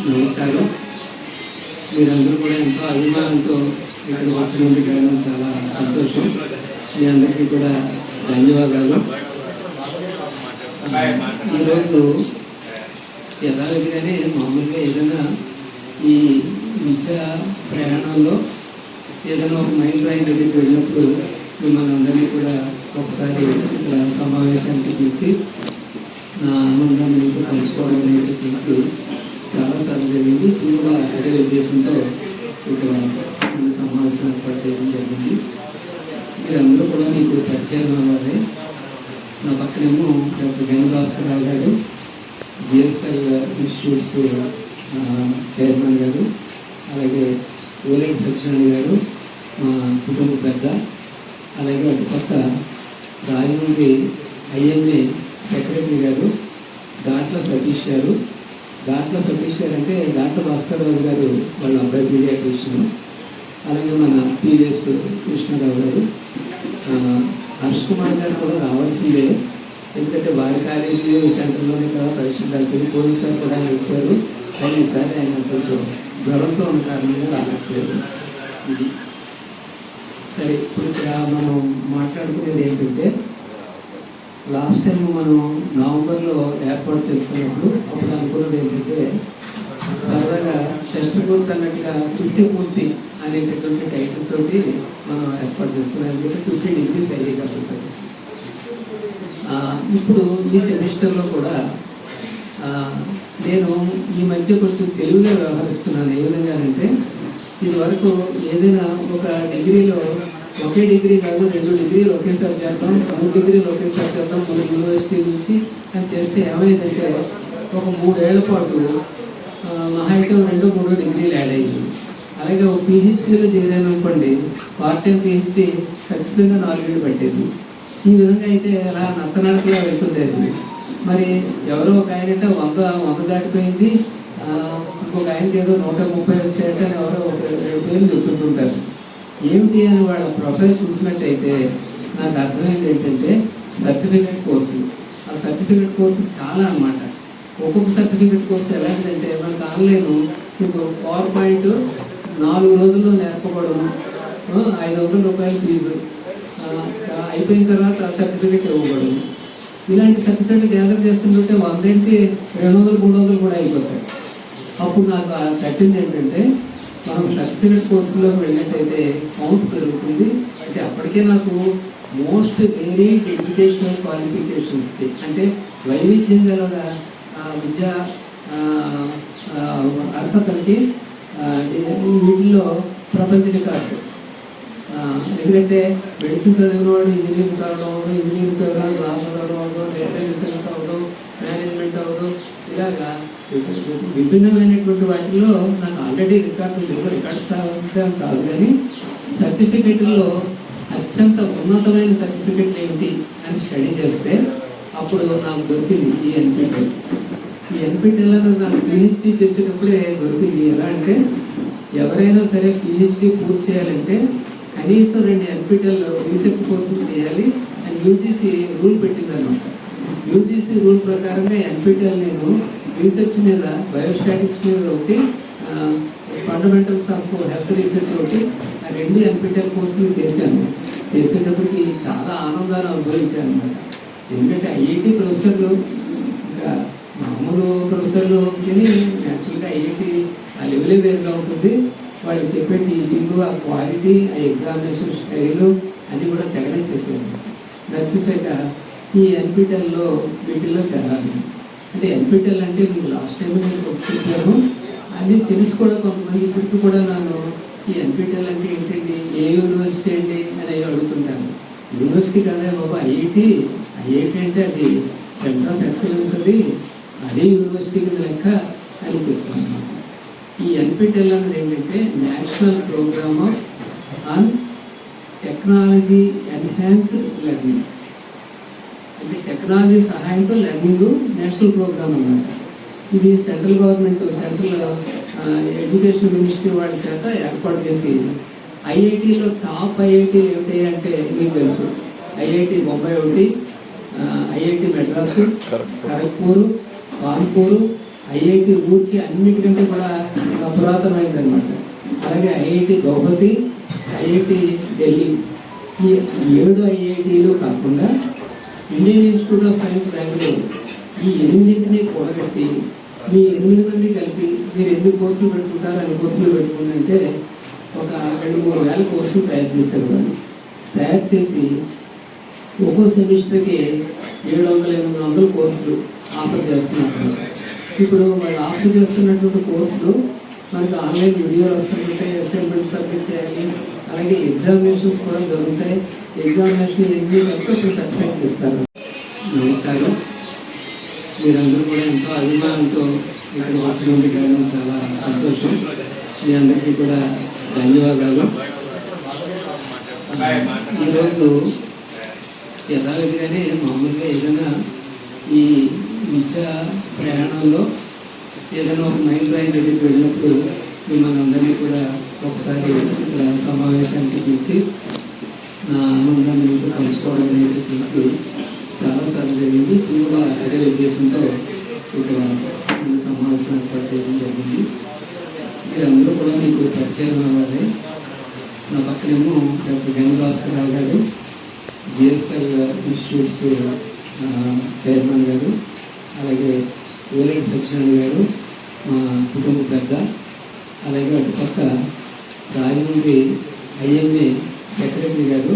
నమస్కారం. మీరందరూ కూడా ఎంతో అభిమానంతో ఇక్కడ వచ్చినందుకు చాలా సంతోషం. మీ అందరికీ కూడా ధన్యవాదాలు. ఈరోజు యథావిధిగానే మామూలుగా ఏదైనా ఈ విద్యా ప్రయాణంలో ఏదైనా ఒక మైండ్ డ్రాయింగ్ దగ్గరికి వెళ్ళినప్పుడు మిమ్మల్ని అందరినీ కూడా ఒకసారి సమావేశానికి పిలిచి నా ఆనందాన్ని మీకు పంచుకోవడం అనేటువంటి చాలాసార్లు జరిగింది. ఇప్పుడు కూడా అదే ఉద్దేశంతో ఇక్కడ సమావేశం ఏర్పాటు చేయడం జరిగింది. మీరందరూ కూడా మీకు పరిచయం అవ్వాలి. నా పక్కనేమో డాక్టర్ గంగభాస్కర్ రావు గారు, జిఎస్ఎల్ ఇన్స్టిట్యూట్స్ చైర్మన్ గారు, అలాగే ఓలేటి సత్యనారాయణ గారు మా కుటుంబ పెద్ద, అలాగే అటు పక్క రాజమండ్రి ఐఎంఏ సెక్రటరీ గారు దాంట్లో సతీష్ గారు. దాంట్లో సతీష్ గారు అంటే దాంట్లో భాస్కర్ రావు గారు వాళ్ళ అబ్బాయి పీడియాట్రిషియన్. అలాగే మన పివిఎస్ కృష్ణారావు గారు, హర్ష్ కుమార్ గారు కూడా రావాల్సిందే, ఎందుకంటే వారి కాలేజీ సెంటర్లోనే కదా పరీక్షలు రాసేది. పోలీసు కూడా ఆయన వచ్చారు, కానీ ఈసారి ఆయన కొంచెం జ్వరంతో ఉన్న కారణంగా రావట్లేదు. ఇది సరే. ఇప్పుడు ఇక్కడ మనం మాట్లాడుకునేది ఏంటంటే, లాస్ట్ టైం మనం నవంబర్లో ఏర్పాటు చేసుకున్నప్పుడు అప్పుడు అనుకున్నది ఏంటంటే, సరదాగా షష్ఠ పూర్తి అన్నట్టుగా 50 పూర్తి అనేటటువంటి టైటిల్ తోటి మనం ఏర్పాటు చేసుకున్నాం. ఎందుకంటే 50 డిగ్రీస్ అయ్యాయి కాబట్టి. ఇప్పుడు ఈ సెమిస్టర్లో కూడా నేను ఈ మధ్య కొంచెం తెలుగులో వ్యవహరిస్తున్నాను. ఏ విధంగానంటే, ఇది వరకు ఏదైనా ఒక డిగ్రీలో ఒకే డిగ్రీ కాదు 2 డిగ్రీలు ఒకేసారి చేద్దాం, 3 డిగ్రీలు ఒకేసారి చేద్దాం మన యూనివర్సిటీ నుంచి అని చేస్తే ఏమైందంటే ఒక 3 ఏళ్ల పాటు మహా అయితే 2-3 డిగ్రీలు యాడ్ అయ్యింది. అలాగే ఒక పిహెచ్డీలో చేరాను అనుకోండి, పార్ట్ టైం పిహెచ్డీ ఖచ్చితంగా 4 ఏళ్ళు పట్టేది. ఈ విధంగా అయితే అలా నత్తనడకగా వెళ్తుండేది. మరి ఎవరో ఒక ఆయనంటే 100 దాటిపోయింది, ఇంకొక ఆయనకి ఏదో 130 వచ్చేటని ఎవరో ఒక 2 పేర్లు చెప్పుకుంటుంటారు. ఏమిటి అని వాళ్ళ ప్రొఫైల్ చూసినట్టయితే నాకు అర్థమైంది ఏంటంటే సర్టిఫికేట్ కోర్సు. ఆ సర్టిఫికేట్ కోర్సు చాలా అన్నమాట. ఒక్కొక్క సర్టిఫికేట్ కోర్సు ఎలాంటిదంటే, మనకు ఆన్లైన్ మీకు పవర్ పాయింట్ 4 రోజుల్లో నేర్పబడము, 500 రూపాయల ఫీజు, అయిపోయిన తర్వాత ఆ సర్టిఫికేట్ ఇవ్వబడము. ఇలాంటి సర్టిఫికేట్ గ్యాదర్ చేస్తుంటే 100 ఏంటి 200-300 కూడా అయిపోతాయి. అప్పుడు నాకు తట్టింది ఏంటంటే, మనం సర్టిఫికేట్ కోర్సులోకి వెళ్ళినట్టయితే కౌంట్ పెరుగుతుంది. అంటే అప్పటికే నాకు మోస్ట్ వెరీ ఎడ్యుకేషనల్ క్వాలిఫికేషన్స్కి అంటే వైవిధ్యం గల విద్యా అర్హతలకి వీటిల్లో ప్రపంచ రికార్డు. ఎందుకంటే మెడిసిన్ చదివిన వాడు ఇంజనీరింగ్ చదవడం, ఇంజనీరింగ్ చదవడం, లా చదవడం, డేటా సైన్స్ అవ్వడం, మేనేజ్మెంట్ అవ్వడం, ఇలాగా విభిన్నమైనటువంటి వాటిల్లో నాకు ఆల్రెడీ రికార్డ్స్ కాదు. కానీ సర్టిఫికెట్లో అత్యంత ఉన్నతమైన సర్టిఫికెట్లు ఏమిటి అని స్టడీ చేస్తే అప్పుడు నాకు దొరికింది ఈ ఎన్పిటిఎల్. ఈ ఎన్పిటిఎల్ అనేది నాకు పిహెచ్డీ చేసేటప్పుడే దొరికింది. ఎలా అంటే, ఎవరైనా సరే పిహెచ్డీ పూర్తి చేయాలంటే కనీసం 2 ఎన్పిటిఎల్ రీసెర్చ్ కోర్సులు చేయాలి అని యూజీసీ రూల్ పెట్టిందనమాట. యూజీసీ రూల్ ప్రకారంగా ఎన్పిటిఎల్ నేను రీసెర్చ్ మీద బయోస్టాటిక్స్ మీద ఒకటి, ఫండమెంటల్స్ ఆఫ్ హెల్త్ రీసెర్చ్ ఒకటి, ఆ 2 ఎన్పిటిఎల్ కోర్సులు చేశాను. చేసేటప్పటికి చాలా ఆనందాన్ని అనుభవించాను అనమాట. ఎందుకంటే ఐఐటి ప్రొఫెసర్లు ఇంకా మామూలు ప్రొఫెసర్లు కానీ యాక్చువల్గా ఐఐటి ఆ లెవెలే వేరుగా ఉంటుంది. వాళ్ళు చెప్పే టీచింగ్, ఆ క్వాలిటీ, ఆ ఎగ్జామినేషన్ స్టైలు అన్నీ కూడా తెగనేసేసాను. నచ్చేసాక ఈ ఎన్పిటిఎల్లో వీటిల్లో చేరాలి. అంటే ఎన్పిటిఎల్ అంటే మీకు లాస్ట్ టైం నేను చెప్పాను, అన్నీ తెలుసు కూడా. కొంతమంది ఇప్పటికీ కూడా నన్ను ఈ ఎన్పిటిఎల్ అంటే ఏంటండి, ఏ యూనివర్సిటీ అండి అని అడుగుతుంటాను. యూనివర్సిటీ కదా బాబు, ఐఐటి అంటే అది సెంటర్ ఆఫ్ ఎక్సలెన్స్, అదే యూనివర్సిటీ కింద లెక్క అని చెప్తాను. ఈ ఎన్పిటిఎల్ అనేది ఏంటంటే national programme on technology enhanced learning. అంటే టెక్నాలజీ సహాయంతో లెర్నింగ్ నేషనల్ ప్రోగ్రామ్ అన్నమాట. ఇది central government, central education ministry వాళ్ళ చేత ఏర్పాటు చేసి ఐఐటీలో టాప్ ఐఐటీలు ఏమిటి అంటే మీకు తెలుసు, ఐఐటి బొంబాయి ఒకటి, ఐఐటి మెడ్రాసు, ఖరగ్పూర్, కాన్పూర్, ఐఐటి రూర్కీ అన్నిటికంటే కూడా పురాతనమైంది అనమాట. అలాగే ఐఐటి గౌహతి, ఐఐటి ఢిల్లీ, ఈ 7 ఐఐటీలు కాకుండా Indian institute of science Bengaluru, ఈ 8ని కూడగట్టి మీ 8 మంది కలిపి మీరు ఎన్ని కోర్సులు పెట్టుకుంటారు అన్ని కోర్సులు పెట్టుకుంటే ఒక 2-3 వేల కోర్సులు తయారు చేశారు. వాళ్ళు తయారు చేసి ఒక్కో సెమిస్టర్కి 700-800 కోర్సులు ఆఫర్ చేస్తున్నారు. ఇప్పుడు వాళ్ళు ఆఫర్ చేస్తున్నటువంటి కోర్సులు మనకి ఆన్లైన్ వీడియోలు వస్తుంటాయి, అసైన్మెంట్ సబ్మిట్ చేయాలి, అలాగే ఎగ్జామినేషన్స్ కూడా జరుగుతాయి. ఎగ్జామినేషన్ సర్టిఫికేట్ ఇస్తారు. నమస్కారం. మీరందరూ కూడా ఎంతో అభిమానంతో ఇక్కడ వచ్చినందుకు చాలా సంతోషం. మీ అందరికీ కూడా ధన్యవాదాలు. ఈరోజు యథావిధిగానే మామూలుగా ఏదైనా ఈ విద్యా ప్రయాణంలో ఏదైనా ఒక మైల్ రాయి దగ్గరికి వెళ్ళినప్పుడు మిమ్మల్ని అందరినీ కూడా ఒకసారి ఇక్కడ సమావేశానికి పిలిచి నా ఆనందాన్ని మీకు పంచుకోవడం అనేటువంటి చాలాసార్లు జరిగింది. ఇప్పుడు అదే ఉద్దేశంతో ఇక్కడ సమావేశం ఏర్పాటు చేయడం జరిగింది. మీరందరూ కూడా మీకు పరిచయం అవ్వాలి. నా పక్కనేమో డాక్టర్ గంగ భాస్కర్ రావు గారు, జిఎస్ఎల్ ఇన్స్టిట్యూట్స్ చైర్మన్ గారు, అలాగే వేలేటి సత్యనారాయణ గారు మా కుటుంబ పెద్ద, అలాగే అటుపక్క రాజమండ్రి ఐఎంఏ సెక్రటరీ గారు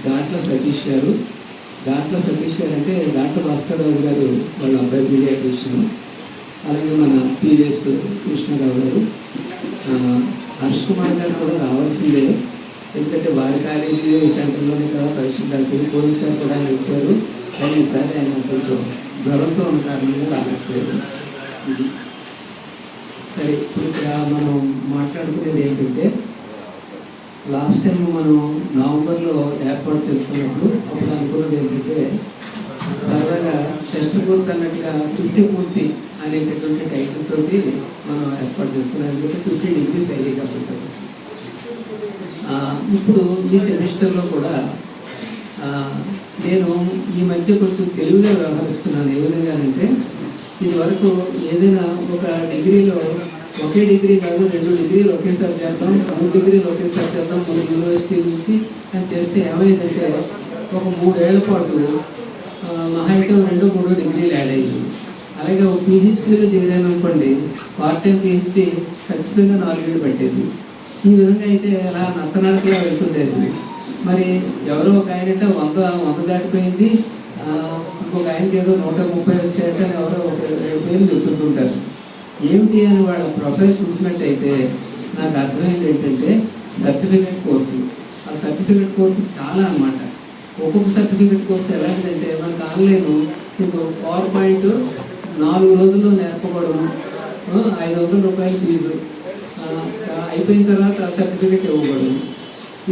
దాంట్లో సతీష్ గారు. దాంట్లో సతీష్ గారు అంటే దాంట్లో భాస్కర్ రావు గారు వాళ్ళ అబ్బాయి పీడియాట్రిషియన్. అలాగే మన పివిఎస్ కృష్ణరావు గారు, హర్ష్ కుమార్ గారు కూడా రావాల్సిందే, ఎందుకంటే వారి కాలేజీ సెంటర్లోనే కదా పరీక్షలు రాసి పోలీసు గారు కూడా ఆయన ఇచ్చారు. కానీ ఈసారి ఆయన కొంచెం జ్వరంతో ఉన్న కారణంగా రావట్లేదు. సరే, ఇప్పుడు ఇక్కడ మనం మాట్లాడుకునేది ఏంటంటే లాస్ట్ టైం మనం నవంబర్లో ఏర్పాటు చేసుకున్నప్పుడు అప్పుడు అనుకున్నది ఏంటంటే సరదాగా షష్ఠపూర్తి అన్నట్టుగా 50 పూర్తి అనేటటువంటి టైటిల్ తోటి మనం ఏర్పాటు చేసుకున్నాం. ఎందుకంటే 50 డిగ్రీస్ అయ్యాయి కాబట్టి. ఇప్పుడు ఈ సెమిస్టర్లో కూడా నేను ఈ మధ్య కొంచెం తెలుగుగా వ్యవహరిస్తున్నాను. ఏ విధంగానంటే ఇది వరకు ఏదైనా ఒక డిగ్రీలో ఒకే డిగ్రీ కాదు 2 డిగ్రీలు ఒకేసారి చేద్దాం, 3 డిగ్రీలు ఒకేసారి చేద్దాం 3 యూనివర్సిటీ నుంచి అని చేస్తే ఏమైందంటే ఒక 3 ఏళ్ల పాటు మహా అయితే 2-3 డిగ్రీలు యాడ్ అయ్యింది. అలాగే ఒక పిహెచ్డీలో చేరాను అనుకోండి, పార్ట్ టైం పిహెచ్డీ ఖచ్చితంగా 4 ఏళ్ళు పట్టేది. ఈ విధంగా అయితే అలా నత్తనడకలా వెళ్తుండేది. మరి ఎవరో ఒక ఆయనంటే 100 దాటిపోయింది, ఇంకొక ఆయనకి ఏదో 130 వచ్చాయని ఎవరో ఒక 2 పేర్లు చెప్తుంటుంటారు. ఏమిటి అని వాళ్ళ ప్రొఫైల్ చూసినట్టయితే నాకు అర్థమైంది ఏంటంటే సర్టిఫికేట్ కోర్సు. ఆ సర్టిఫికేట్ కోర్సు చాలా అన్నమాట. ఒక్కొక్క సర్టిఫికేట్ కోర్సు ఎలాంటిదంటే మనకు ఆన్లైన్ మీకు పవర్ పాయింట్ 4 రోజుల్లో నేర్పబడము, 500 రూపాయలు ఫీజు, అయిపోయిన తర్వాత సర్టిఫికేట్ ఇవ్వబడము.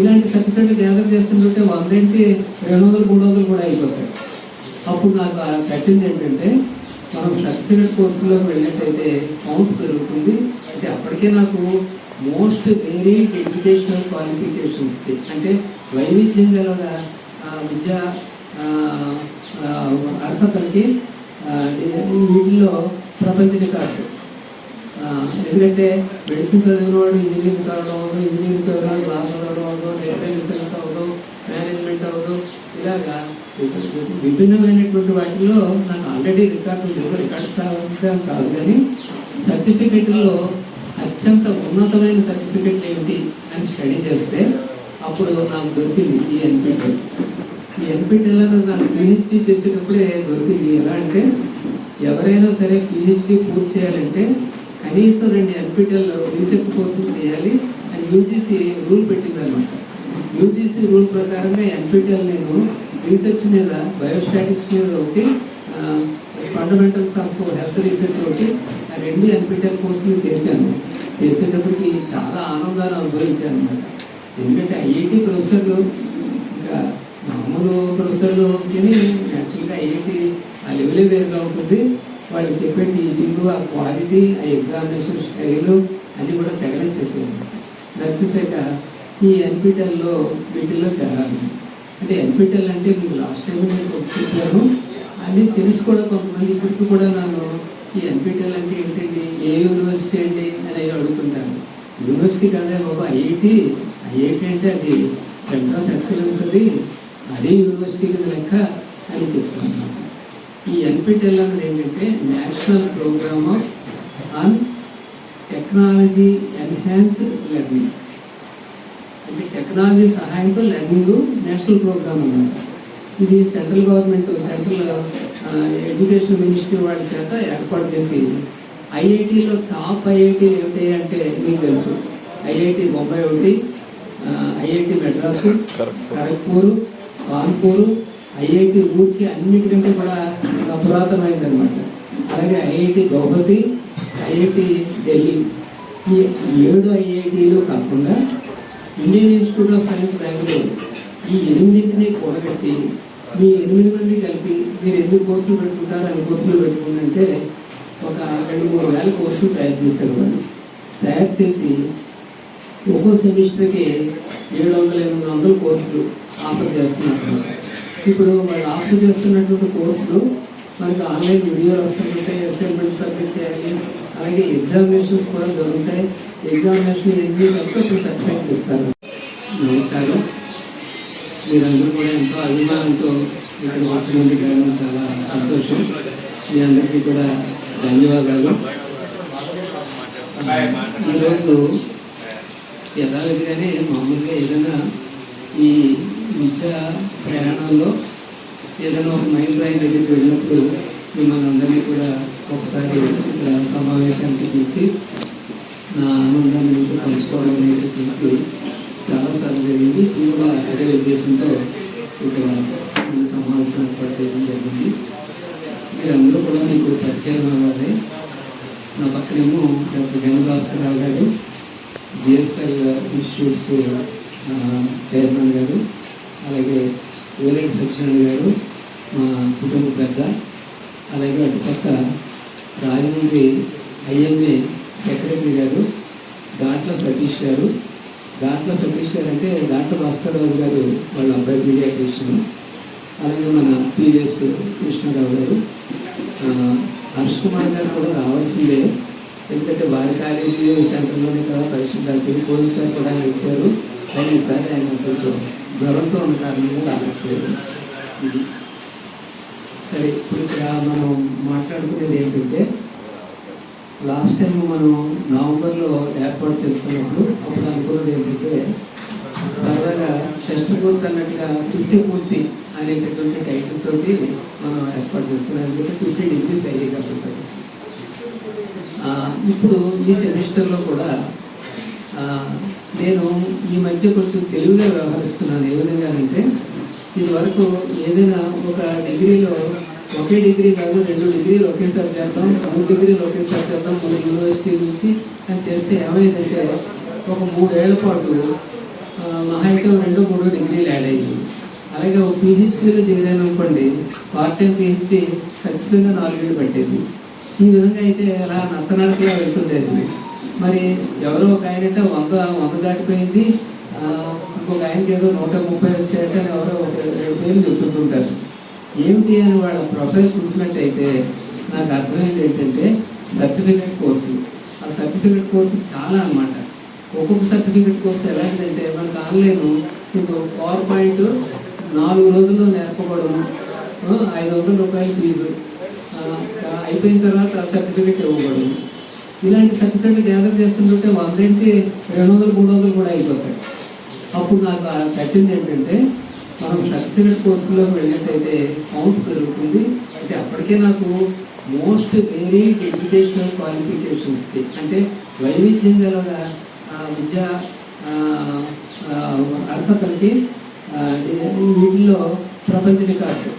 ఇలాంటి సర్టిఫికేట్ గ్యాదర్ చేస్తుంటే 100 ఏంటి 200-300 కూడా అయిపోతాయి. అప్పుడు నాకు కట్టింది ఏంటంటే మనం సర్టిఫికేట్ కోర్సులోకి వెళ్ళినట్టయితే కౌంట్ పెరుగుతుంది. అంటే అప్పటికే నాకు మోస్ట్ వెరీ ఎడ్యుకేషనల్ క్వాలిఫికేషన్స్కి అంటే వైవిధ్యం గల విద్యా అర్హతలకి వీటిలో ప్రపంచ రికార్డు. ఎందుకంటే మెడిసిన్ చదివిన వాడు ఇంజనీరింగ్ చదవడం అవ్వదు, ఇంజనీరింగ్ చదవడం లా చదవడం అవ్వదు, రైల్వే సైన్స్ అవ్వదు, మేనేజ్మెంట్ అవ్వదు, ఇలాగా విభిన్నమైనటువంటి వాటిల్లో నాకు ఆల్రెడీ రికార్డు ఉంది. రికార్డు స్థాపించడం కాదు, కానీ సర్టిఫికెట్లో అత్యంత ఉన్నతమైన సర్టిఫికెట్ ఏమిటి అని స్టడీ చేస్తే అప్పుడు నాకు దొరికింది ఈ ఎన్పిటిఎల్. ఈ ఎన్పిటిఎల్ అనేది నాకు పిహెచ్డీ చేసేటప్పుడే దొరికింది. ఎలా అంటే ఎవరైనా సరే పిహెచ్డీ పూర్తి చేయాలంటే కనీసం 2 ఎన్పిటిఎల్ రీసెర్చ్ కోర్సులు చేయాలి అని యూజీసీ రూల్ పెట్టిందనమాట. యూజీసీ రూల్ ప్రకారంగా ఎన్పిటిఎల్ నేను రీసెర్చ్ మీద బయోస్టాటిక్స్ మీద ఒకటి, ఫండమెంటల్స్ ఆఫ్ హెల్త్ రీసెర్చ్ ఒకటి, ఆ 2 ఎన్పిటిఎల్ కోర్సులు చేశాను. చేసేటప్పటికి చాలా ఆనందాన్ని అనుభవించాను అనమాట. ఎందుకంటే ఐఐటి ప్రొఫెసర్లు ఇంకా మామూలు ప్రొఫెసర్లు కానీ యాక్చువల్గా ఐఐటి ఆ లెవెలే వేరుగా ఉంటుంది. వాళ్ళు చెప్పే టీచింగ్, ఆ క్వాలిటీ, ఆ ఎగ్జామినేషన్ స్టైలు అన్నీ కూడా తెగడించేసేది. నచ్చేసాక ఈ ఎన్పిటిఎల్లో వీటిల్లో చేరాలి. అంటే ఎన్పిటిఎల్ అంటే మీకు లాస్ట్ టైం నేను చెప్పాను అన్నీ తెలుసు కూడా. కొంతమంది ఇప్పటికీ కూడా నన్ను ఈ ఎన్పిటిఎల్ అంటే ఏంటండి, ఏ యూనివర్సిటీ అండి అని అడుగుతుంటారు. యూనివర్సిటీ కాదే బాబు, ఐఐటి అంటే అది సెంటర్ ఆఫ్ ఎక్సలెన్స్, అది యూనివర్సిటీ కింద లెక్క అని చెప్తున్నాను. ఈ ఎన్పిటిఎల్ అనేది ఏంటంటే national programme on technology enhanced learning. అంటే టెక్నాలజీ సహాయంతో లెర్నింగ్ నేషనల్ ప్రోగ్రామ్ అన్నమాట. ఇది central government, central education ministry వాళ్ళ చేత ఏర్పాటు చేసి, ఐఐటీలో టాప్ ఐఐటీ ఏమిటి అంటే మీకు తెలుసు, ఐఐటి బొంబాయి ఒకటి, ఐఐటి మెడ్రాసు, ఖరగ్పూర్, కాన్పూర్, ఐఐటి రూర్కీ అన్నిటికంటే కూడా పురాతనమైంది అనమాట. అలాగే ఐఐటి గౌహతి, ఐఐటి ఢిల్లీ. ఈ 7 ఐఐటీలు కాకుండా Indian institute of science Bengaluru, ఈ 8ని కూడగట్టి మీ 8 మంది కలిపి మీరు ఎన్ని కోర్సులు పెట్టుకుంటారు అన్ని కోర్సులు పెట్టుకుంటే ఒక 2-3 వేల కోర్సులు తయారు చేశారు. వాళ్ళు తయారు చేసి ఒక్కో సెమిస్టర్కి 700-800 కోర్సులు ఆఫర్ చేస్తున్నారు. ఇప్పుడు వాళ్ళు ఆఫర్ చేస్తున్నటువంటి కోర్సులు మనకి ఆన్లైన్ వీడియోలు వస్తుంటాయి, అసైన్మెంట్స్ సబ్మిట్ చేయాలి, అలాగే ఎగ్జామినేషన్స్ కూడా జరుగుతాయి. ఎగ్జామినేషన్ ఎన్ని కలిపి సర్టిఫికేట్ ఇస్తారు. నమస్కారం. మీరందరూ కూడా ఎంతో అభిమానంతో ఇక్కడ వచ్చినందుకు కారణం చాలా సంతోషం. మీ అందరికీ కూడా ధన్యవాదాలు. ఈరోజు యథావిధిగానే మామూలుగా ఏదైనా ఈ విద్యా ప్రయాణంలో ఏదైనా ఒక మైల్ రాయి దగ్గరికి వెళ్ళినప్పుడు మిమ్మల్ని అందరినీ కూడా ఒకసారి ఇక్కడ సమావేశానికి పిలిచి నా ఆనందాన్ని మీకు పంచుకోవడం అనేటటువంటి చాలాసార్లు జరిగింది. ఇప్పుడు కూడా అదే ఉద్దేశంతో ఇక్కడ ఈ సమావేశం ఏర్పాటు చేయడం జరిగింది. మీరందరూ కూడా మీకు పరిచయం అవ్వాలి. నా పక్కనేమో డాక్టర్ గంగభాస్కరరావు గారు, జిఎస్ఎల్ ఇన్స్టిట్యూట్స్ చైర్మన్ గారు, అలాగే ఓలేటి సత్యనారాయణ గారు మా కుటుంబ పెద్ద, అలాగే అటుపక్క రాజమండ్రి ఐఎంఏ సెక్రటరీ గారు దాంట్ల సతీష్ గారు. దాంట్ల సతీష్ గారు అంటే దాంట్ల భాస్కరరావు గారు వాళ్ళ అబ్బాయి పీడియాట్రిషియన్. అలాగే మన పివిఎస్ కృష్ణారావు గారు, హర్ష్ కుమార్ గారు కూడా రావాల్సిందే, ఎందుకంటే వారి కాలేజీ సెంటర్లోనే కదా పరీక్షలు రాసి పోలీసు గారు కూడా ఆయన ఇచ్చారు. కానీ ఈసారి ఆయన కొంచెం జ్వరంతో ఉన్న కారణంగా రావట్లేదు. సరే, ఇప్పుడు ఇక్కడ మనం మాట్లాడుకునేది ఏంటంటే, లాస్ట్ టైం మనం నవంబర్లో ఏర్పాటు చేసుకున్నప్పుడు అప్పుడు అనుకున్నది ఏంటంటే, సరదాగా షష్ఠపూర్తి అన్నట్టుగా 50 పూర్తి అనేటటువంటి టైటిల్ తోటి మనం ఏర్పాటు చేసుకున్నాం. ఎందుకంటే 50 డిగ్రీస్ అయ్యాయి కాబట్టి. ఇప్పుడు ఈ సెమిస్టర్లో కూడా నేను ఈ మధ్య కొంచెం తెలుగుగా వ్యవహరిస్తున్నాను. ఏ విధంగానంటే, ఇది వరకు ఏదైనా ఒక డిగ్రీలో ఒకే డిగ్రీ కాదు 2 డిగ్రీలు ఒకేసారి చేద్దాం, 3 డిగ్రీలు ఒకేసారి చేద్దాం, 3 యూనివర్సిటీ నుంచి అని చేస్తే ఏమైందంటే ఒక 3 ఏళ్ల పాటు మహా అయితే 2-3 డిగ్రీలు యాడ్ అయ్యింది. అలాగే ఒక పిహెచ్డీలో చేరాను అనుకోండి, పార్ట్ టైం పిహెచ్డీ ఖచ్చితంగా 4 ఏళ్ళు పట్టేది. ఈ విధంగా అయితే అలా నత్తనడకగా వెళ్తుండేది. మరి ఎవరో ఒక ఆయనంటే 100 దాటిపోయింది, ఇంకొక ఆయనకి ఏదో 130 వచ్చాయంటే ఎవరో ఒక 2 పేర్లు చెప్తుంటుంటారు. ఏమిటి అని వాళ్ళ ప్రొఫైల్ చూసినట్టయితే నాకు అర్థమైంది ఏంటంటే సర్టిఫికెట్ కోర్సు. ఆ సర్టిఫికెట్ కోర్సు చాలా అన్నమాట. ఒక్కొక్క సర్టిఫికెట్ కోర్సు ఎలాంటిదంటే మనకు ఆన్లైన్ మీకు పవర్ పాయింట్ 4 రోజుల్లో నేర్పబడము, 500 రూపాయలు ఫీజు, అయిపోయిన తర్వాత సర్టిఫికెట్ ఇవ్వబడము. ఇలాంటి సర్టిఫికెట్ గ్యాదర్ చేస్తుంటే 100 నుంచి 200-300 కూడా అయిపోతాయి. అప్పుడు నాకు తట్టింది ఏంటంటే, మనం సర్టిఫికెట్ కోర్సులోకి వెళ్ళినట్టయితే కౌంట్ పెరుగుతుంది. అంటే అప్పటికే నాకు మోస్ట్ వెరీ ఎడ్యుకేషనల్ క్వాలిఫికేషన్స్కి అంటే వైవిధ్యం గల విద్యా అర్హతలకి వీటిలో ప్రపంచ రికార్డు.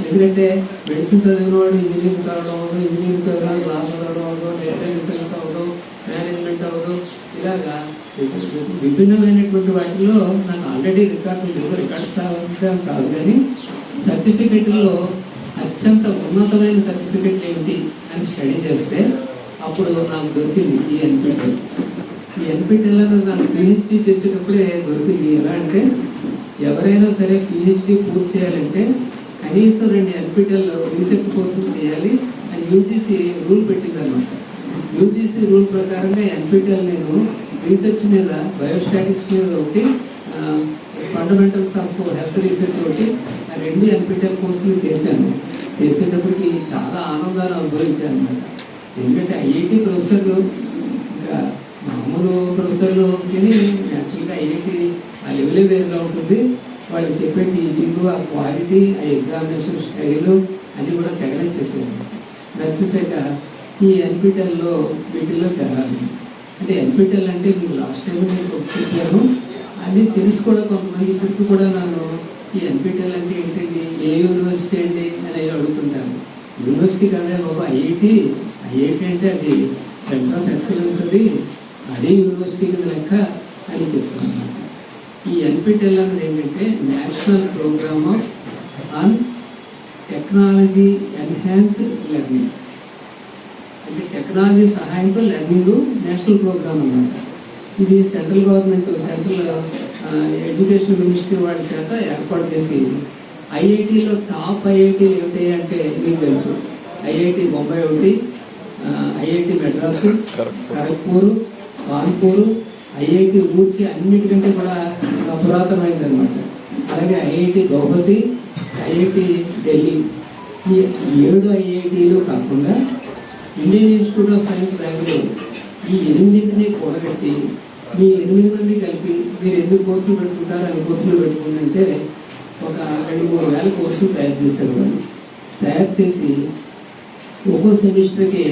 ఎందుకంటే మెడిసిన్ చదివిన వాడు ఇంజనీరింగ్ చదవడం అవ్వదు, ఇంజనీరింగ్ చదివిన క్లాస్ చదవడం అవ్వదు, డేటా సైన్స్ అవ్వదు, మేనేజ్మెంట్ అవ్వదు, ఇలాగా విభిన్నమైనటువంటి వాటిలో నాకు ఆల్రెడీ రికార్డ్ స్థాపించడం కాదు. కానీ సర్టిఫికెట్లో అత్యంత ఉన్నతమైన సర్టిఫికెట్ ఏమిటి అని స్టడీ చేస్తే అప్పుడు నాకు దొరికింది ఈ ఎన్పిటిఎల్. ఈ ఎన్పిటిఎల్ అనేది నాకు పిహెచ్డీ చేసేటప్పుడే దొరికింది. ఎలా అంటే, ఎవరైనా సరే పిహెచ్డీ పూర్తి చేయాలంటే కనీసం 2 ఎన్పిటిఎల్ రీసెర్చ్ కోర్సులు చేయాలి అని యూజీసీ రూల్ పెట్టిందనమాట. యూజీసీ రూల్ ప్రకారంగా ఎన్పిటిఎల్ నేను రీసెర్చ్ మీద బయోస్టాటిక్స్ మీద ఒకటి, ఫండమెంటల్స్ ఆఫ్ హెల్త్ రీసెర్చ్ ఒకటి, ఆ 2 ఎన్పిటిఎల్ కోర్సులు చేశాను. చేసేటప్పటికి చాలా ఆనందాన్ని అనుభవించాను అనమాట. ఎందుకంటే ఐఐటి ప్రొఫెసర్లు ఇంకా మామూలు ప్రొఫెసర్లుకి యాక్చువల్గా ఐఐటి ఆ లెవెలే వేరుగా ఉంటుంది. వాళ్ళు చెప్పే టీచింగ్, ఆ క్వాలిటీ, ఆ ఎగ్జామినేషన్ స్టైలు అన్నీ కూడా తెగనచ్చేసాను. నచ్చేసాక ఈ ఎన్పిటిఎల్లో వీటిల్లో చేరాలి. అంటే ఎన్పిటిఎల్ అంటే మీకు లాస్ట్ టైం నేను చెప్పాను, అది తెలుసు కూడా కొంతమంది ఇప్పటికి కూడా నన్ను ఈ ఎన్పిటిఎల్ అంటే ఏంటండి, ఏ యూనివర్సిటీ అండి అని అడుగుతుంటాను. యూనివర్సిటీ కాదే బాబు, ఐఐటి అంటే అది సెంటర్ ఆఫ్ ఎక్సలెన్స్, అదే యూనివర్సిటీ కింద లెక్క అని చెప్తున్నాను. ఈ ఎన్పిటిఎల్ అనేది ఏంటంటే national programme on technology enhanced learning. అంటే టెక్నాలజీ సహాయంతో లెర్నింగ్ నేషనల్ ప్రోగ్రామ్ అన్నమాట. ఇది central government, central education ministry వాళ్ళ చేత ఏర్పాటు చేసి, ఐఐటీలో టాప్ ఐఐటీ ఏమిటి అంటే మీకు తెలుసు, ఐఐటి బొంబాయి ఒకటి, ఐఐటి మెడ్రాసు, ఖరగ్పూర్, కాన్పూర్, ఐఐటి రూర్కీ అన్నిటికంటే కూడా పురాతనమైంది అనమాట. అలాగే ఐఐటి గౌహతి, ఐఐటి ఢిల్లీ, ఈ 7 ఐఐటీలు కాకుండా Indian institute of science Bengaluru, ఈ 8 కూడగట్టి మీ 8 మంది కలిపి మీరు ఎన్ని కోర్సులు పెట్టుకుంటారో అన్ని కోర్సులు పెట్టుకుంటే ఒక 2-3 వేల కోర్సులు తయారు చేశారు. వాళ్ళు తయారు చేసి ఒక్కో సెమిస్టర్కి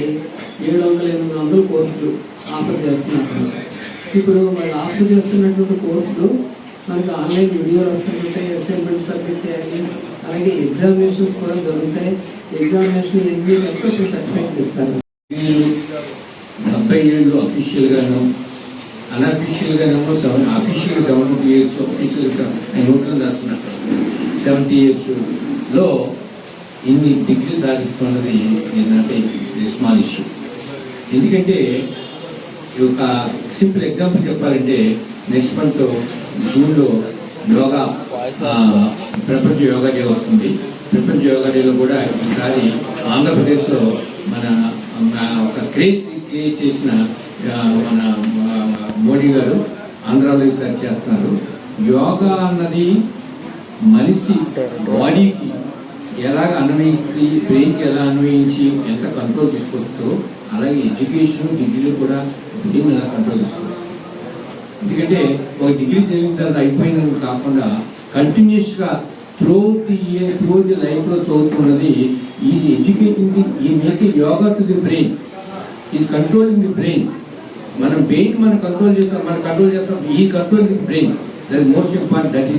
700-800 కోర్సులు ఆఫర్ చేస్తున్నారు. ఇప్పుడు వాళ్ళు ఆఫర్ చేస్తున్నటువంటి కోర్సులు మనకి ఆన్లైన్ వీడియోలు వస్తుంటాయి, అసైన్మెంట్స్ సబ్మిట్ చేయాలి, అలాగే ఎగ్జామినేషన్స్ కూడా జరుగుతాయి. ఎగ్జామినేషన్ ఎన్ని కలిపి సర్టిఫికేట్ ఇస్తారు. 70 ఏళ్ళు అఫీషియల్గాను, అన్అఫీషియల్గానేమో అఫీషియల్ 70 years, అఫీషియల్గా నోట్లో రాసుకున్నట్టు 70 yearsలో ఇన్ని డిగ్రీ సాధిస్తున్నది ఏంటంటే స్మాల్ ఇష్యూ. ఎందుకంటే ఒక సింపుల్ ఎగ్జాంపుల్ చెప్పాలంటే, నెక్స్ట్ మంత్ జూన్లో యోగా ప్రపంచ యోగా డే వస్తుంది. ప్రపంచ యోగా డేలో కూడా ఈసారి ఆంధ్రప్రదేశ్లో మన ఒక క్రియేట్ చేసిన మన మోడీ గారు ఆంధ్రాలో ఈసారి చేస్తున్నారు. యోగా అన్నది మనిషి బాడీకి ఎలాగ అన్వయించి, బ్రెయిన్కి ఎలా అన్వయించి ఎంత కంట్రోల్ తీసుకొస్తుందో, అలాగే ఎడ్యుకేషన్ డిగ్రీలు కూడా బ్రెయిన్ ఎలా కంట్రోల్ తీసుకొస్తుంది. ఎందుకంటే ఒక డిగ్రీ చదివిన తర్వాత అయిపోయినది కాకుండా కంటిన్యూస్గా throughout the year, throughout the లైఫ్లో చదువుతున్నది. ఈ ఎడ్యుకేటింగ్ ఈ making yoga to the brain, is controlling the brain. మనం బ్రెయిన్ మనం కంట్రోల్ చేస్తాం, ఈ control the brain. That most important. That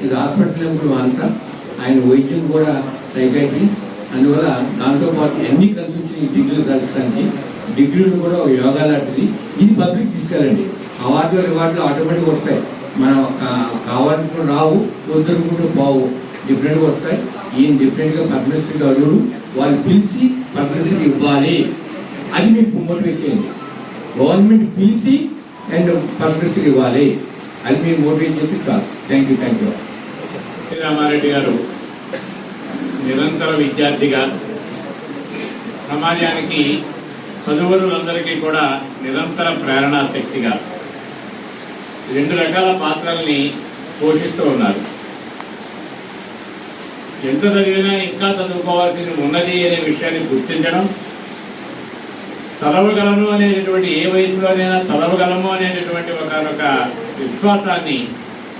is hospital కూడా ఆన్సర్. ఆయన వైద్యం కూడా సైకాట్రీ. అందువల్ల దాంతో పాటు అన్ని కలిసి వచ్చి డిగ్రీలు కలచడానికి, డిగ్రీలు కూడా ఒక యోగా లాంటిది. ఇది పబ్లిక్ తీసుకెళ్ళండి. అవార్డులు రివార్డులు ఆటోమేటిక్గా వస్తాయి. మనం కావాలనుకుంటూ రావు, వద్దనుకుంటూ పోవు, డిఫరెంట్గా వస్తాయి. ఈయన డిఫరెంట్గా పద్మశ్రీ అడుగుడు, వాళ్ళు పిలిచి పద్మశ్రీ ఇవ్వాలి, అది మీకు మోటివేట్ చేయండి. గవర్నమెంట్ పిలిచి అండ్ పద్మశ్రీ ఇవ్వాలి, అది మీరు మోటివేట్ చేసి కాదు. Thank you. రామారెడ్డి గారు నిరంతర విద్యార్థిగా, సమాజానికి చదువులందరికీ కూడా నిరంతర ప్రేరణా శక్తిగా 2 రకాల పాత్రల్ని పోషిస్తూ ఉన్నారు. ఎంత చదివినా ఇంకా చదువుకోవాల్సింది ఉన్నది అనే విషయాన్ని గుర్తించడం, చదవగలను అనేటటువంటి ఏ వయసులోనైనా చదవగలము అనేటటువంటి ఒక విశ్వాసాన్ని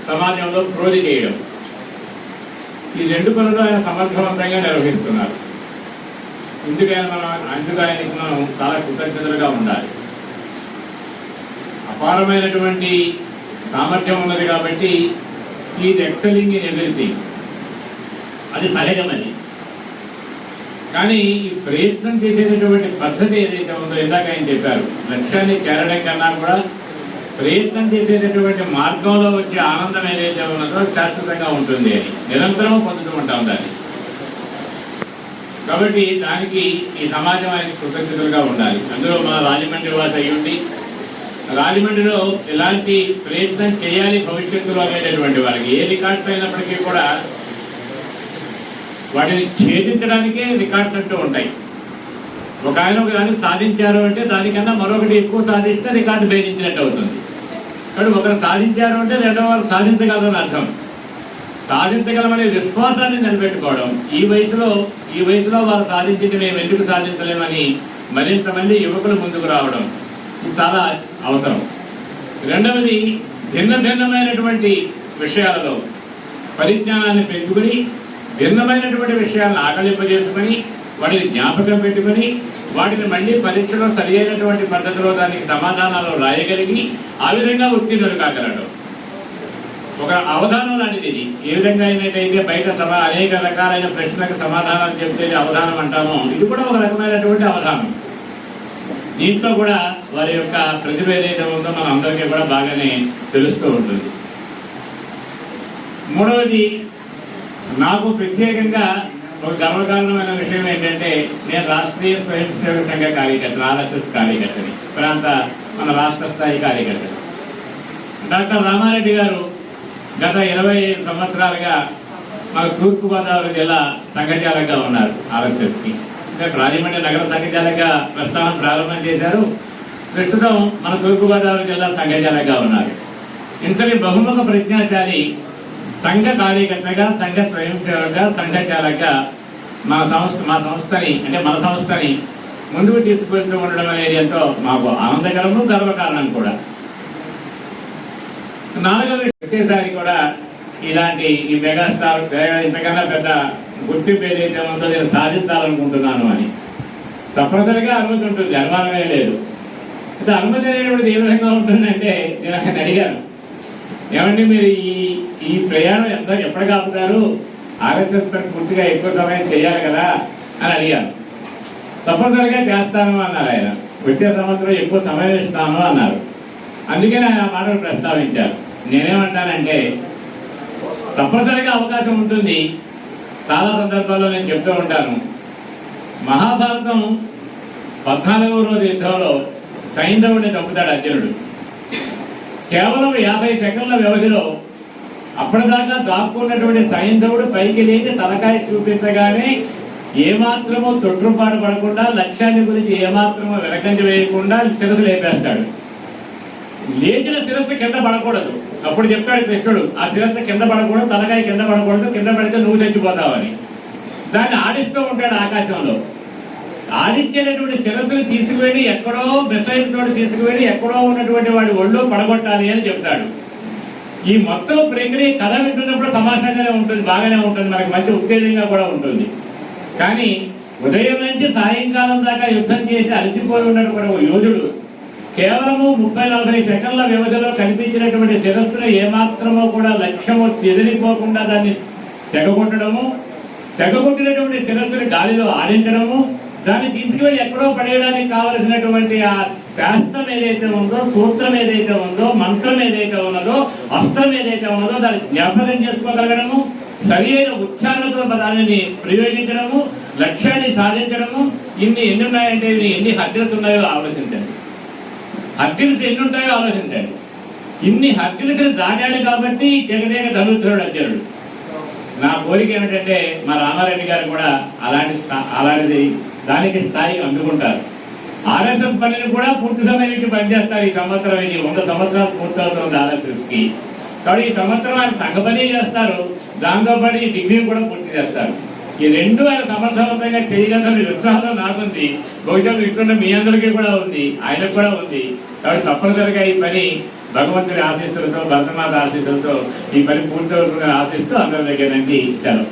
సమాజంలో ప్రోధి చేయడం, ఈ 2 పనులు ఆయన సమర్థవంతంగా నిర్వహిస్తున్నారు. అందుకు ఆయనకి మనం చాలా కృతజ్ఞతలుగా ఉండాలి. అపారమైనటువంటి సామర్థ్యం ఉన్నది కాబట్టి ఈజ్ ఎక్సెలింగ్ ఇన్ ఎవ్రీథింగ్, అది సహజమని. కానీ ఈ ప్రయత్నం చేసేటటువంటి పద్ధతి ఏదైతే ఉందో, ఇందాక ఆయన చెప్పారు, లక్ష్యాన్ని చేరడం కన్నా కూడా ప్రయత్నం చేసేటటువంటి మార్గంలో వచ్చే ఆనందం ఏదైతే ఉన్నదో శాశ్వతంగా ఉంటుంది అని నిరంతరం పొందుతూ ఉంటాం దాన్ని. కాబట్టి దానికి ఈ సమాజం ఆయనకి కృతజ్ఞతలుగా ఉండాలి. అందులో మన రాజమండ్రి వాసి అయ్యుండి, రాజమండ్రిలో ఎలాంటి ప్రయత్నం చేయాలి భవిష్యత్తులో అనేటటువంటి వారికి ఏ రికార్డ్స్ అయినప్పటికీ కూడా వాటిని ఛేదించడానికే రికార్డ్స్ అంటూ ఉంటాయి. ఒక ఆయన ఒక దాన్ని సాధించారు అంటే దానికన్నా మరొకటి ఎక్కువ సాధిస్తే రికార్డు భేదించినట్టు అవుతుంది. కాబట్టి ఒకరు సాధించారు అంటే రెండవ వారు సాధించగలరు అని అర్థం. సాధించగలమనే విశ్వాసాన్ని నిలబెట్టుకోవడం, ఈ వయసులో వారు సాధించింది మేము ఎందుకు సాధించలేమని మరింత మంది యువకులు ముందుకు రావడం ఇది చాలా అవసరం. రెండవది, భిన్నమైనటువంటి విషయాలలో పరిజ్ఞానాన్ని పెంచుకుని భిన్నమైనటువంటి విషయాలను ఆకలింపజేసుకొని వాటిని జ్ఞాపకం పెట్టుకుని వాటిని మళ్ళీ పరీక్షలో సరి అయినటువంటి పద్ధతిలో దానికి సమాధానాలు రాయగలిగి ఆ విధంగా ఉత్తీర్ణులు కాగలడు. ఒక అవధానం లాంటిది ఇది. ఏ విధంగా అయినట్టయితే బయట అనేక రకాలైన ప్రశ్నలకు సమాధానాలు చెప్తే అవధానం అంటామో, ఇది కూడా ఒక రకమైనటువంటి అవధానం. దీంట్లో కూడా వారి యొక్క ప్రతిభ ఏదైతే ఉందో మన అందరికీ కూడా బాగానే తెలుస్తూ ఉంటుంది. మూడవది, నాకు ప్రత్యేకంగా ఒక గర్వకారణమైన విషయం ఏంటంటే నేను రాష్ట్రీయ స్వయం సేవక సంఘ కార్యకర్త, RSS కార్యకర్తని, మన రాష్ట్ర స్థాయి కార్యకర్తని. డాక్టర్ రామారెడ్డి గారు గత 25 సంవత్సరాలుగా మన తూర్పుగోదావరి జిల్లా సంఘచాలకుగా ఉన్నారు. RSSకి రాజమండ్రి నగర సంఘచాలకుగా ప్రస్థానం ప్రారంభం చేశారు. ప్రస్తుతం మన తూర్పుగోదావరి జిల్లా సంఘచాలకుగా ఉన్నారు. ఇంతటి బహుముఖ ప్రజ్ఞాశాలి సంఘ కార్యకర్తగా, సంఘ స్వయం సేవగా, సంఘచాలకుగా మన సంస్థని ముందుకు తీసుకెళ్తూ ఉండడం అనేది ఎంతో మాకు ఆనందకరము, గర్వకారణం కూడా. నాలుగవ వచ్చేసారి కూడా ఇలాంటి ఈ మెగాస్టార్ ఇంతకన్నా పెద్ద గుర్తింపు ఏదైతే ఉందో నేను సాధించాలనుకుంటున్నాను అని తప్పనిసరిగా అనుమతి ఉంటుంది, అనుమానమే లేదు. అయితే అనుమతి అనేటువంటిది ఏ విధంగా ఉంటుందంటే, నేను ఆయన అడిగాను, ఏమండి మీరు ఈ ప్రయాణం ఎప్పటికి ఆపుతారు, RSS పూర్తిగా ఎక్కువ సమయం చేయాలి కదా అని అడిగాను. తప్పనిసరిగా చేస్తాను అన్నారు ఆయన. వచ్చే సంవత్సరం ఎక్కువ సమయం ఇస్తాను అన్నారు. అందుకని ఆయన ఆ మాటలు ప్రస్తావించారు. నేనేమంటానంటే తప్పనిసరిగా అవకాశం ఉంటుంది. చాలా సందర్భాల్లో నేను చెప్తూ ఉంటాను, మహాభారతం 14వ రోజు యుద్ధంలో సైంధవుడిని చంపుతాడు అర్జునుడు. కేవలం 50 సెకండ్ల వ్యవధిలో అప్పటిదాకా దాక్కున్నటువంటి సైంధవుడు పైకి లేచి తలకాయ చూపించగానే ఏమాత్రమో తొట్టుపాటు పడకుండా, లక్ష్యాన్ని గురించి ఏమాత్రమో వెనకంజ వేయకుండా శిరస్సు లేపేస్తాడు. లేచిన శిరస్సు కింద పడకూడదు. అప్పుడు చెప్తాడు కృష్ణుడు, ఆ శిరస్సు కింద పడకూడదు, తలకాయ కింద పడకూడదు, కింద పడితే నువ్వు చచ్చిపోతావని. దాన్ని ఆడిస్తూ ఉంటాడు ఆకాశంలో. ఆడిచ్చేటటువంటి శిరస్సును తీసుకువెళ్ళి ఎక్కడో మిసైల్ తోటి తీసుకువెళ్ళి ఎక్కడో ఉన్నటువంటి వాడి ఒళ్ళో పడగొట్టాలి అని చెప్తాడు. ఈ మొత్తం ప్రక్రియ కథ వింటున్నప్పుడు తమాషాగానే ఉంటుంది, బాగానే ఉంటుంది, మనకి మంచి ఉత్తేజంగా కూడా ఉంటుంది. కానీ ఉదయం నుంచి సాయంకాలం దాకా యుద్ధం చేసి అలసిపోయి ఉన్నటువంటి ఒక యోధుడు కేవలము 30-40 సెకండ్ల వ్యవధిలో కనిపించినటువంటి శిరస్సును ఏమాత్రమో కూడా లక్ష్యము చెదిరిపోకుండా దాన్ని తెగగొట్టినటువంటి శిరస్సుని గాలిలో ఆడించడము, దాన్ని తీసుకువెళ్ళి ఎక్కడో పడేయడానికి కావలసినటువంటి ఆ శాస్త్రం ఏదైతే ఉందో, సూత్రం ఏదైతే ఉందో, మంత్రం ఏదైతే ఉన్నదో, అస్త్రం ఏదైతే ఉన్నదో దాన్ని జ్ఞాపకం చేసుకోగలగడము, సరి అయిన ఉచ్చారణతో దానిని ప్రయోగించడము, లక్ష్యాన్ని సాధించడము. ఎన్ని ఉన్నాయంటే ఎన్ని హర్డిల్స్ ఉన్నాయో ఆలోచించండి. హర్డిల్స్ ఎన్ని ఉంటాయో ఆలోచించండి. ఇన్ని హర్డిల్స్ని దాటాడు కాబట్టి జగదేక ధనుర్ధరుడు అర్జునుడు. నా కోరిక ఏమిటంటే మా రామారెడ్డి గారు కూడా అలాంటిది దానికి స్థాయి అందుకుంటారు. RSS పనిని కూడా పూర్తి సమయానికి పనిచేస్తారు. ఈ సంవత్సరం ఇది 100 సంవత్సరాలు పూర్తవుతుంది RSSకి. కాబట్టి ఈ సంవత్సరం ఆయన సంఘ పని చేస్తారు, దాంతోపాటు ఈ డిగ్రీ కూడా పూర్తి చేస్తారు. ఈ రెండు ఆయన సమర్థవంతంగా చేయగలని విశ్వాసం నాకుంది, బహుశా ఇక్కడున్న మీ అందరికీ కూడా ఉంది, ఆయనకు కూడా ఉంది. కాబట్టి తప్పనిసరిగా ఈ పని భగవంతుడి ఆశీస్సులతో, భరతమాత ఆశీస్సులతో ఈ పని పూర్తవుతుందని ఆశిస్తూ అందరి దగ్గర నుంచి సెలవు.